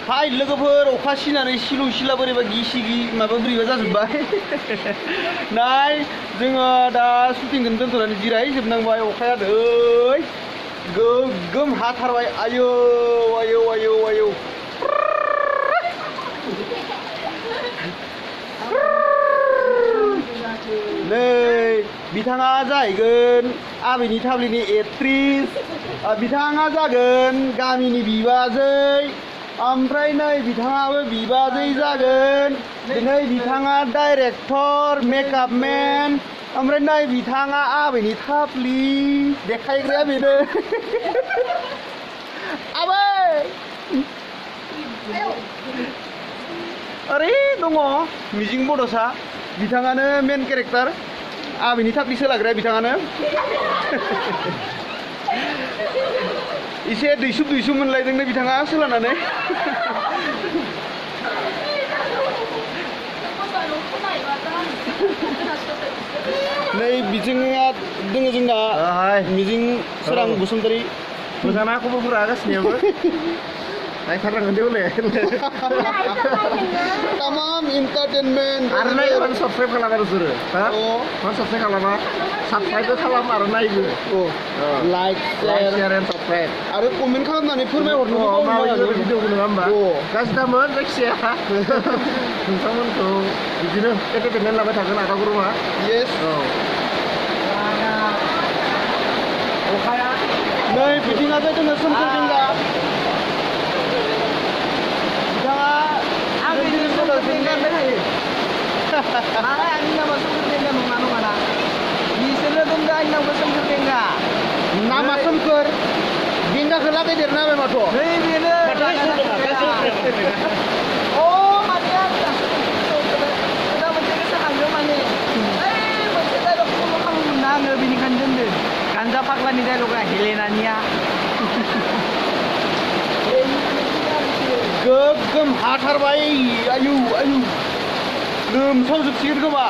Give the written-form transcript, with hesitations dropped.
हाय लोगोफोर अखा सिनानै सिलु सिला बोरैबा गिसिगि माबा बोरैबा जाजोब्बाय नाय जोङो दा शुटिंखौनो दोनथ'नानै जिरायजोबनांबाय अखाया दै गोगोम हाथारबाय आयौ आयौ आयौ आयौ नै बिथाङा जाहैगोन आबैनि थाब्लिनि एक्ट्रिस बिथाङा जागोन गामिनि बिबाजै ओमफ्राय नै बिथाङाबो बिबाजै जागोन नै बिथाङा डाइरेक्टर मेकआप मेन ओमफ्राय नै बिथाङा आबैनि थाफ्लि देखायग्राया बेनो आबै ओरै दङ मिजिं बड'सा बिथाङानो मेन केरेक्टार आबैनि थाफ्लि सोलाग्राया बिथाङानो इसे दैसुब दैसुब मोनलायदोंनो बिथाङा सोलानानै नै बिजोंआ दोङो जोंना मिजिं सोरां बसुमतारी मोजां ना खबरफोरा गासिनियाबो नायथारनांगोन दे हले तमाम एन्टारटेनमेन्ट आरो नायगोन साबस्क्राइब खालामो नोंसोरो हा साबस्क्राइब खालामा साबस्क्राइबबो खालाम आरो नायबो लाइक शेयार एन्ड साबस्क्राइब आरो कमेन्ट खालामनानै फोरमायहरनो भिडिअखौ नङा होमबा गासिनामोन जायखिजाया नोंथांमोनखौ बिदिनो एन्टारटेनमेन्ट लाबाय थागोन आदा गुरुमा येस अखाया नै बिथिङाबो जोङो सोमखोर देंगा बिथाङा आंनि सोमखोर देंगा थायो मालाय आंनि नामा सोमखोर देंगा नङा नङाना बिसोरनो दोनदो आंनि नामखौ सोमखोर देंगा नामा सोमखोर देंगाखौ लागायदेरना होबाय माथो नै बेनो अ माने खोथा मोनसे गोसोखांदों माने मोनसे डायलग फल' खालामोमोन ना आङो बेनिखायनो दोनदो गान्जा फाग्लानि डायलगा हेलेनानिया गोगोम हाथारबाय आयु आयु लोमसावजोबसिगोन खोमा